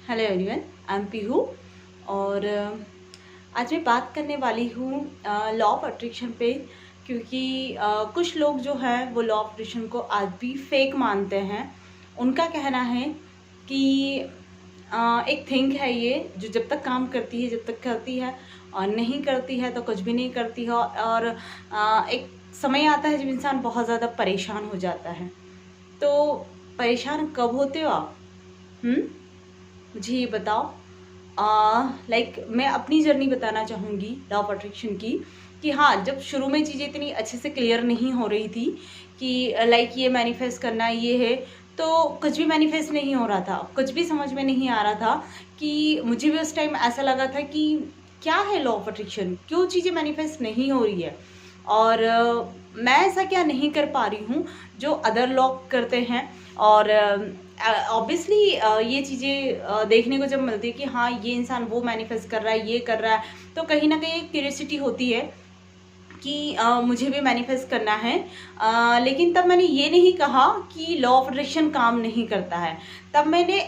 Hello everyone, I am Pihu. और आज मैं बात करने वाली हूँ लॉ ऑफ अट्रैक्शन पे, क्योंकि कुछ लोग जो है वो लॉ ऑफ अट्रैक्शन को आज भी फेक मानते हैं। उनका कहना है कि एक थिंग है ये जो जब तक काम करती है, जब तक करती है, और नहीं करती है तो कुछ भी नहीं करती है। और एक समय आता है जब इंसान बहुत ज़्यादा परेशान हो जाता है। तो परेशान कब होते हो आप? मुझे ये बताओ। मैं अपनी जर्नी बताना चाहूँगी लॉ ऑफ अट्रैक्शन की, कि हाँ, जब शुरू में चीज़ें इतनी अच्छे से क्लियर नहीं हो रही थी कि ये मैनिफेस्ट करना ये है, तो कुछ भी मैनिफेस्ट नहीं हो रहा था, कुछ भी समझ में नहीं आ रहा था। कि मुझे भी उस टाइम ऐसा लगा था कि क्या है लॉ ऑफ अट्रैक्शन, क्यों चीज़ें मैनिफेस्ट नहीं हो रही है, और मैं ऐसा क्या नहीं कर पा रही हूँ जो अदर लोग करते हैं। और ऑब्वियसली ये चीज़ें देखने को जब मिलती है कि हाँ, ये इंसान वो मैनिफेस्ट कर रहा है, ये कर रहा है, तो कहीं ना कहीं एक क्यूरियोसिटी होती है कि मुझे भी मैनिफेस्ट करना है। लेकिन तब मैंने ये नहीं कहा कि लॉ ऑफ अट्रैक्शन काम नहीं करता है। तब मैंने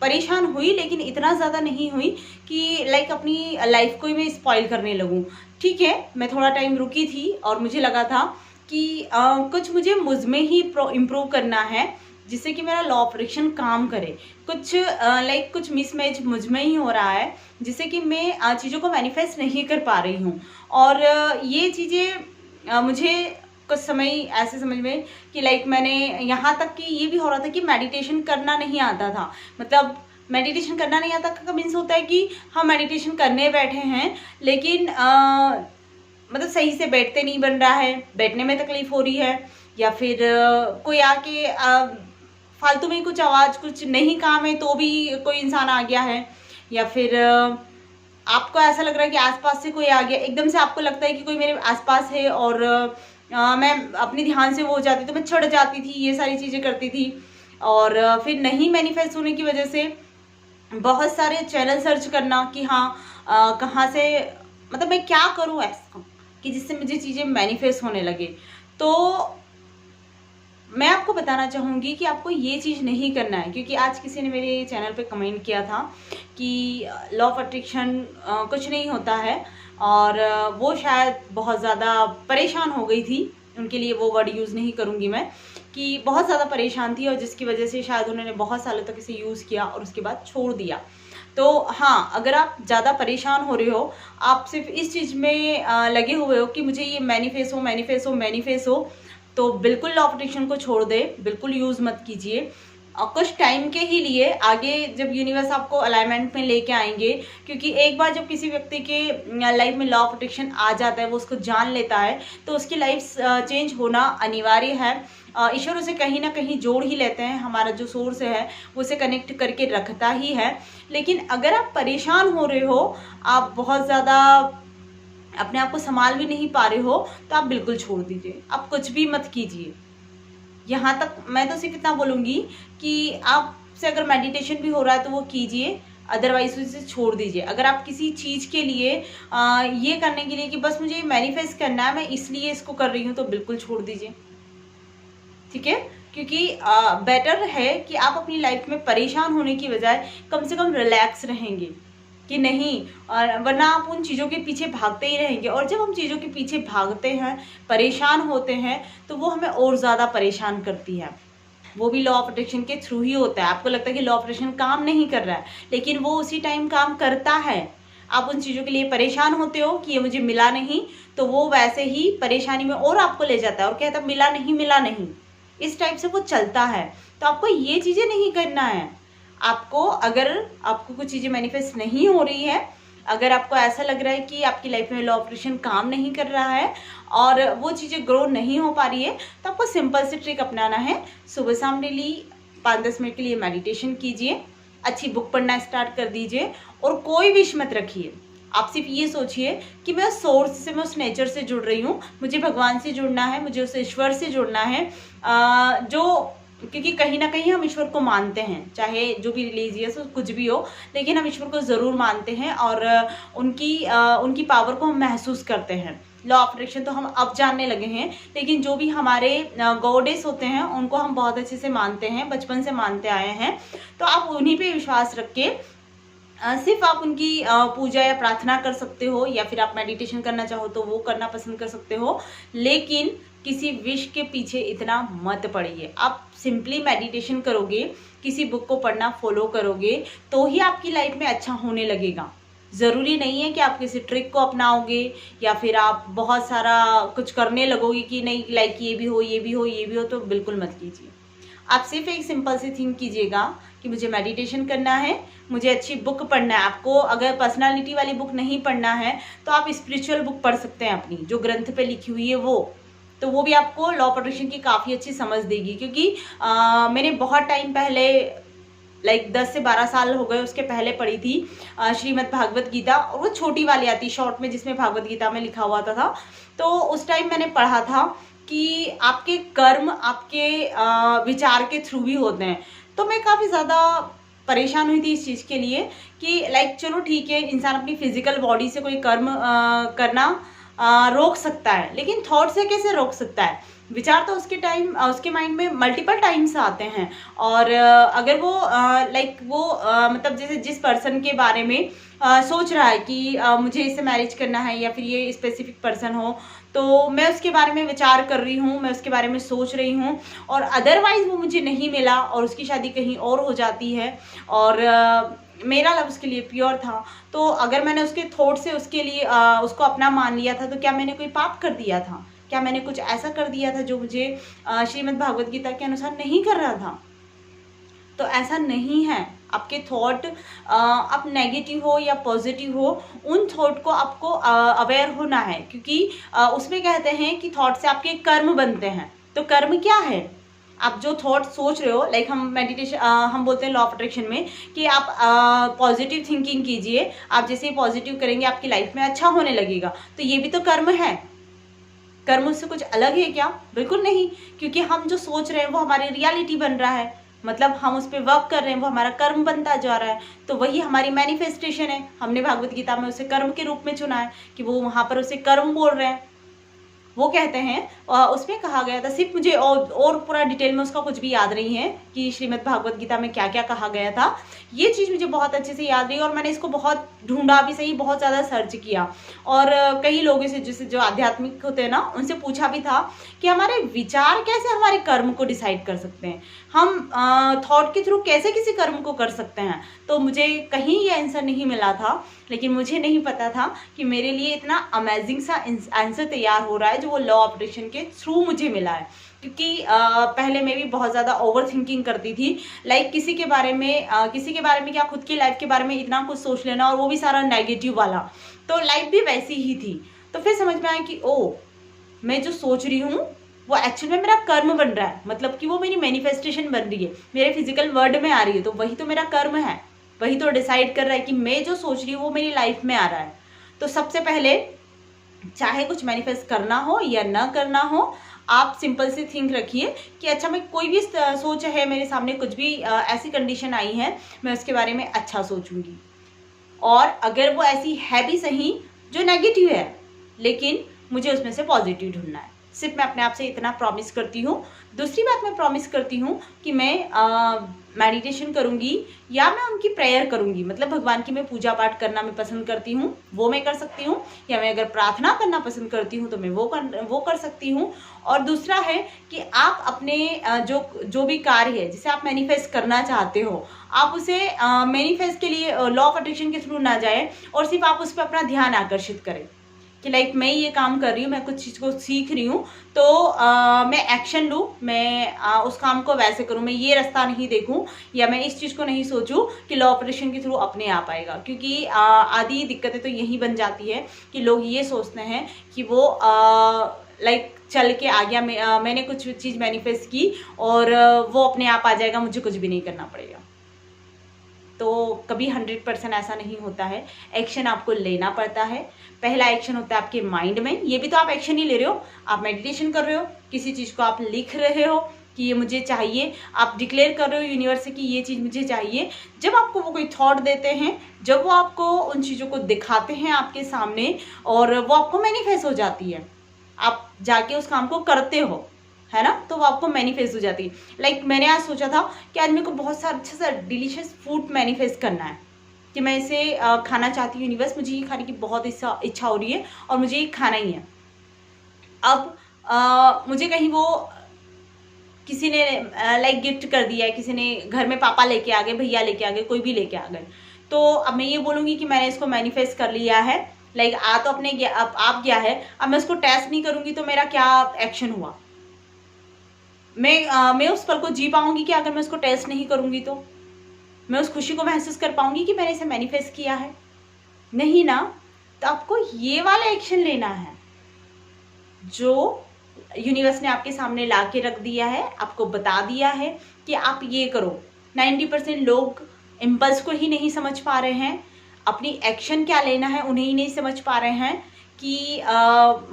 परेशान हुई, लेकिन इतना ज़्यादा नहीं हुई कि अपनी लाइफ को ही मैं स्पॉइल करने लगूँ। ठीक है, मैं थोड़ा टाइम रुकी थी और मुझे लगा था कि कुछ मुझ में ही इम्प्रूव करना है, जिससे कि मेरा लॉ ऑफ अट्रैक्शन काम करे। कुछ मिसमैच मुझ में ही हो रहा है, जिससे कि मैं चीज़ों को मैनिफेस्ट नहीं कर पा रही हूँ। और ये चीज़ें मुझे कुछ समय ऐसे समझ में कि मैंने यहाँ तक कि ये भी हो रहा था कि मेडिटेशन करना नहीं आता था। मतलब मेडिटेशन करना नहीं आता का मीन्स होता है कि हम मेडिटेशन करने बैठे हैं, लेकिन मतलब सही से बैठते नहीं बन रहा है, बैठने में तकलीफ हो रही है, या फिर कोई आके फालतू में कुछ आवाज़, कुछ नहीं काम है तो भी कोई इंसान आ गया है, या फिर आपको ऐसा लग रहा है कि आसपास से कोई आ गया, एकदम से आपको लगता है कि कोई मेरे आसपास है, और मैं अपने ध्यान से वो हो जाती तो मैं चिढ़ जाती थी, ये सारी चीज़ें करती थी। और फिर नहीं मैनिफेस्ट होने की वजह से बहुत सारे चैनल सर्च करना कि हाँ, कहाँ से, मतलब मैं क्या करूँ ऐसा कि जिससे मुझे चीज़ें मैनिफेस्ट होने लगे। तो मैं आपको बताना चाहूँगी कि आपको ये चीज़ नहीं करना है, क्योंकि आज किसी ने मेरे चैनल पे कमेंट किया था कि लॉ ऑफ अट्रैक्शन कुछ नहीं होता है, और वो शायद बहुत ज़्यादा परेशान हो गई थी। उनके लिए वो वर्ड यूज़ नहीं करूँगी मैं, कि बहुत ज़्यादा परेशान थी, और जिसकी वजह से शायद उन्होंने बहुत सालों तक इसे यूज़ किया और उसके बाद छोड़ दिया। तो हाँ, अगर आप ज़्यादा परेशान हो रहे हो, आप सिर्फ इस चीज़ में लगे हुए हो कि मुझे ये मैनिफेस्ट हो, मैनिफेस्ट हो, मैनिफेस्ट हो, तो बिल्कुल लॉ ऑफ अट्रैक्शन को छोड़ दे, बिल्कुल यूज़ मत कीजिए। और कुछ टाइम के ही लिए, आगे जब यूनिवर्स आपको अलाइनमेंट में लेके आएंगे, क्योंकि एक बार जब किसी व्यक्ति के लाइफ में लॉ ऑफ अट्रैक्शन आ जाता है, वो उसको जान लेता है, तो उसकी लाइफ चेंज होना अनिवार्य है। ईश्वर उसे कहीं ना कहीं जोड़ ही लेते हैं, हमारा जो सोर्स है वो उसे कनेक्ट करके रखता ही है। लेकिन अगर आप परेशान हो रहे हो, आप बहुत ज़्यादा अपने आप को संभाल भी नहीं पा रहे हो, तो आप बिल्कुल छोड़ दीजिए, आप कुछ भी मत कीजिए। यहाँ तक मैं तो सिर्फ इतना बोलूँगी कि आपसे अगर मेडिटेशन भी हो रहा है तो वो कीजिए, अदरवाइज उसे छोड़ दीजिए। अगर आप किसी चीज़ के लिए ये करने के लिए कि बस मुझे मैनिफेस्ट करना है, मैं इसलिए इसको कर रही हूँ, तो बिल्कुल छोड़ दीजिए। ठीक है, क्योंकि बेटर है कि आप अपनी लाइफ में परेशान होने की बजाय कम से कम रिलैक्स रहेंगे कि नहीं, और वरना आप उन चीज़ों के पीछे भागते ही रहेंगे। और जब हम चीज़ों के पीछे भागते हैं, परेशान होते हैं, तो वो हमें और ज़्यादा परेशान करती है। वो भी लॉ ऑफ अट्रैक्शन के थ्रू ही होता है। आपको लगता है कि लॉ ऑफ अट्रैक्शन काम नहीं कर रहा है, लेकिन वो उसी टाइम काम करता है। आप उन चीज़ों के लिए परेशान होते हो कि ये मुझे मिला नहीं, तो वो वैसे ही परेशानी में और आपको ले जाता है और कहता है मिला नहीं, मिला नहीं। इस टाइप से वो चलता है। तो आपको ये चीज़ें नहीं करना है। अगर आपको कुछ चीज़ें मैनिफेस्ट नहीं हो रही है, अगर आपको ऐसा लग रहा है कि आपकी लाइफ में लॉ ऑफ अट्रैक्शन काम नहीं कर रहा है और वो चीज़ें ग्रो नहीं हो पा रही है, तो आपको सिंपल सी ट्रिक अपनाना है। सुबह शाम डेली 5-10 मिनट के लिए मेडिटेशन कीजिए, अच्छी बुक पढ़ना स्टार्ट कर दीजिए, और कोई विश मत रखिए। आप सिर्फ ये सोचिए कि मैं उस सोर्स से, मैं उस नेचर से जुड़ रही हूँ, मुझे भगवान से जुड़ना है, मुझे उस ईश्वर से जुड़ना है, क्योंकि कहीं ना कहीं हम ईश्वर को मानते हैं, चाहे जो भी रिलीजियस हो, कुछ भी हो, लेकिन हम ईश्वर को ज़रूर मानते हैं, और उनकी पावर को हम महसूस करते हैं। लॉ ऑफ अट्रैक्शन तो हम अब जानने लगे हैं, लेकिन जो भी हमारे गॉडेस होते हैं उनको हम बहुत अच्छे से मानते हैं, बचपन से मानते आए हैं। तो आप उन्हीं पे विश्वास रख के सिर्फ आप उनकी पूजा या प्रार्थना कर सकते हो, या फिर आप मेडिटेशन करना चाहो तो वो करना पसंद कर सकते हो, लेकिन किसी विश के पीछे इतना मत पड़िए। आप सिंपली मेडिटेशन करोगे, किसी बुक को पढ़ना फॉलो करोगे तो ही आपकी लाइफ में अच्छा होने लगेगा। ज़रूरी नहीं है कि आप किसी ट्रिक को अपनाओगे या फिर आप बहुत सारा कुछ करने लगोगे कि नहीं लाइक ये भी हो ये भी हो ये भी हो, तो बिल्कुल मत कीजिए। आप सिर्फ एक सिंपल सी थिंक कीजिएगा कि मुझे मेडिटेशन करना है, मुझे अच्छी बुक पढ़ना है। आपको अगर पर्सनालिटी वाली बुक नहीं पढ़ना है तो आप स्पिरिचुअल बुक पढ़ सकते हैं, अपनी जो ग्रंथ पे लिखी हुई है वो, तो वो भी आपको लॉ ऑफ अट्रैक्शन की काफ़ी अच्छी समझ देगी। क्योंकि मैंने बहुत टाइम पहले लाइक 10 से 12 साल हो गए उसके पहले पढ़ी थी श्रीमद् भागवत गीता, और वो छोटी वाली आती शॉर्ट में जिसमें भागवत गीता में लिखा हुआ था। तो उस टाइम मैंने पढ़ा था कि आपके कर्म आपके विचार के थ्रू भी होते हैं। तो मैं काफ़ी ज़्यादा परेशान हुई थी इस चीज़ के लिए कि लाइक चलो ठीक है, इंसान अपनी फिजिकल बॉडी से कोई कर्म करना रोक सकता है, लेकिन थॉट से कैसे रोक सकता है? विचार तो उसके माइंड में मल्टीपल टाइम्स आते हैं, और अगर वो लाइक वो मतलब जैसे जिस पर्सन के बारे में सोच रहा है कि मुझे इससे मैरिज करना है या फिर ये स्पेसिफिक पर्सन हो, तो मैं उसके बारे में विचार कर रही हूँ, मैं उसके बारे में सोच रही हूँ, और अदरवाइज वो मुझे नहीं मिला और उसकी शादी कहीं और हो जाती है, और मेरा लव उसके लिए प्योर था। तो अगर मैंने उसके थॉट से उसके लिए उसको अपना मान लिया था, तो क्या मैंने कोई पाप कर दिया था? क्या मैंने कुछ ऐसा कर दिया था जो मुझे श्रीमद् भागवत गीता के अनुसार नहीं कर रहा था? तो ऐसा नहीं है। आपके थॉट आप नेगेटिव हो या पॉजिटिव हो, उन थॉट को आपको अवेयर होना है, क्योंकि उसमें कहते हैं कि थॉट से आपके कर्म बनते हैं। तो कर्म क्या है? आप जो थॉट सोच रहे हो, लाइक हम मेडिटेशन हम बोलते हैं लॉ ऑफ अट्रैक्शन में कि आप पॉजिटिव थिंकिंग कीजिए। आप जैसे पॉजिटिव करेंगे आपकी लाइफ में अच्छा होने लगेगा। तो ये भी तो कर्म है। कर्म उससे कुछ अलग है क्या? बिल्कुल नहीं, क्योंकि हम जो सोच रहे हैं वो हमारी रियलिटी बन रहा है, मतलब हम उस पर वर्क कर रहे हैं, वो हमारा कर्म बनता जा रहा है। तो वही हमारी मैनिफेस्टेशन है। हमने भागवत गीता में उसे कर्म के रूप में चुना है कि वो वहाँ पर उसे कर्म बोल रहे हैं। वो कहते हैं उसमें कहा गया था, सिर्फ मुझे और पूरा डिटेल में उसका कुछ भी याद नहीं है कि श्रीमद् भागवत गीता में क्या क्या कहा गया था। ये चीज़ मुझे बहुत अच्छे से याद रही और मैंने इसको बहुत ढूंढा भी सही, बहुत ज़्यादा सर्च किया, और कई लोगों से जैसे जो आध्यात्मिक होते हैं ना, उनसे पूछा भी था कि हमारे विचार कैसे हमारे कर्म को डिसाइड कर सकते हैं, हम थॉट के थ्रू कैसे किसी कर्म को कर सकते हैं। तो मुझे कहीं ये आंसर नहीं मिला था, लेकिन मुझे नहीं पता था कि मेरे लिए इतना अमेजिंग सा आंसर तैयार हो रहा है जो वो लॉ ऑफ अट्रैक्शन के थ्रू मुझे मिला है। क्योंकि पहले मैं भी बहुत ज़्यादा ओवर थिंकिंग करती थी, लाइक किसी के बारे में क्या, खुद की लाइफ के बारे में इतना कुछ सोच लेना, और वो भी सारा नेगेटिव वाला। तो लाइफ भी वैसी ही थी। तो फिर समझ में आया कि ओ, मैं जो सोच रही हूँ वो एक्चुअल में मेरा कर्म बन रहा है, मतलब कि वो मेरी मैनिफेस्टेशन बन रही है, मेरे फिजिकल वर्ल्ड में आ रही है। तो वही तो मेरा कर्म है, वही तो डिसाइड कर रहा है कि मैं जो सोच रही हूँ वो मेरी लाइफ में आ रहा है। तो सबसे पहले चाहे कुछ मैनिफेस्ट करना हो या ना करना हो, आप सिंपल सी थिंक रखिए कि अच्छा, मैं कोई भी सोच है मेरे सामने, कुछ भी ऐसी कंडीशन आई है, मैं उसके बारे में अच्छा सोचूंगी। और अगर वो ऐसी है भी सही जो नेगेटिव है, लेकिन मुझे उसमें से पॉजिटिव ढूंढना है। सिर्फ मैं अपने आप से इतना प्रॉमिस करती हूँ। दूसरी बात मैं प्रॉमिस करती हूँ कि मैं मेडिटेशन करूँगी या मैं उनकी प्रेयर करूँगी, मतलब भगवान की मैं पूजा पाठ करना मैं पसंद करती हूँ, वो मैं कर सकती हूँ, या मैं अगर प्रार्थना करना पसंद करती हूँ तो मैं वो कर सकती हूँ। और दूसरा है कि आप अपने जो भी कार्य है जिसे आप मैनिफेस्ट करना चाहते हो, आप उसे मैनिफेस्ट के लिए लॉ ऑफ अट्रैक्शन के थ्रू ना जाए, और सिर्फ आप उस पर अपना ध्यान आकर्षित करें कि लाइक मैं ये काम कर रही हूँ, मैं कुछ चीज़ को सीख रही हूँ, तो मैं एक्शन लूँ, मैं उस काम को वैसे करूँ, मैं ये रास्ता नहीं देखूँ, या मैं इस चीज़ को नहीं सोचूँ कि लॉ ऑफ अट्रैक्शन के थ्रू अपने आप आएगा। क्योंकि आधी दिक्कतें तो यही बन जाती है कि लोग ये सोचते हैं कि वो लाइक चल के आ गया, मैंने कुछ चीज़ मैनिफेस्ट की और वो अपने आप आ जाएगा, मुझे कुछ भी नहीं करना पड़ेगा। तो कभी 100% ऐसा नहीं होता है। एक्शन आपको लेना पड़ता है। पहला एक्शन होता है आपके माइंड में, ये भी तो आप एक्शन ही ले रहे हो, आप मेडिटेशन कर रहे हो, किसी चीज़ को आप लिख रहे हो, कि ये मुझे चाहिए, आप डिक्लेयर कर रहे हो यूनिवर्स से कि ये चीज़ मुझे चाहिए। जब आपको वो कोई थॉट देते हैं, जब वो आपको उन चीज़ों को दिखाते हैं आपके सामने और वो आपको मैनिफेस्ट हो जाती है, आप जाके उस काम को करते हो, है ना, तो वो आपको मैनिफेस्ट हो जाती है। लाइक मैंने आज सोचा था कि आज मेरे को बहुत सा अच्छा सा डिलीशियस फूड मैनिफेस्ट करना है कि मैं इसे खाना चाहती हूँ। यूनिवर्स, मुझे ये खाने की बहुत इच्छा हो रही है और मुझे ये खाना ही है। अब मुझे कहीं वो किसी ने लाइक गिफ्ट कर दिया है, किसी ने घर में पापा लेके आ गए, भैया लेके आ गए, कोई भी लेके आ गए, तो अब मैं ये बोलूँगी कि मैंने इसको मैनिफेस्ट कर लिया है। लाइक आ तो अपने गया, अब आप गया है, अब मैं उसको टेस्ट नहीं करूँगी तो मेरा क्या एक्शन हुआ? मैं उस पल को जी पाऊँगी कि अगर मैं उसको टेस्ट नहीं करूँगी तो? मैं उस खुशी को महसूस कर पाऊँगी कि मैंने इसे मैनिफेस्ट किया है? नहीं ना। तो आपको ये वाला एक्शन लेना है जो यूनिवर्स ने आपके सामने ला के रख दिया है, आपको बता दिया है कि आप ये करो। 90% लोग इम्पल्स को ही नहीं समझ पा रहे हैं, अपनी एक्शन क्या लेना है उन्हें ही नहीं समझ पा रहे हैं कि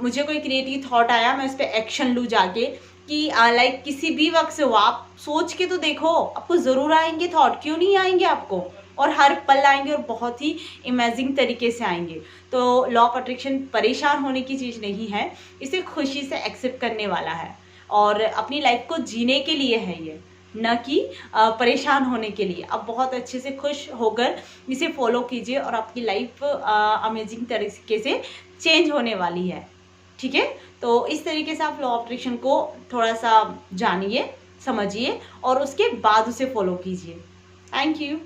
मुझे कोई क्रिएटिव थॉट आया, मैं उस पर एक्शन लूँ जाके, कि लाइक किसी भी वक्त से हो, आप सोच के तो देखो, आपको ज़रूर आएंगे थॉट, क्यों नहीं आएंगे आपको, और हर पल आएंगे और बहुत ही इमेजिंग तरीके से आएंगे। तो लॉ ऑफ अट्रैक्शन परेशान होने की चीज़ नहीं है, इसे खुशी से एक्सेप्ट करने वाला है और अपनी लाइफ को जीने के लिए है ये, न कि परेशान होने के लिए। अब बहुत अच्छे से खुश होकर इसे फॉलो कीजिए और आपकी लाइफ अमेजिंग तरीके से चेंज होने वाली है। ठीक है, तो इस तरीके से आप लॉ ऑफ अट्रैक्शन को थोड़ा सा जानिए, समझिए और उसके बाद उसे फॉलो कीजिए। Thank you.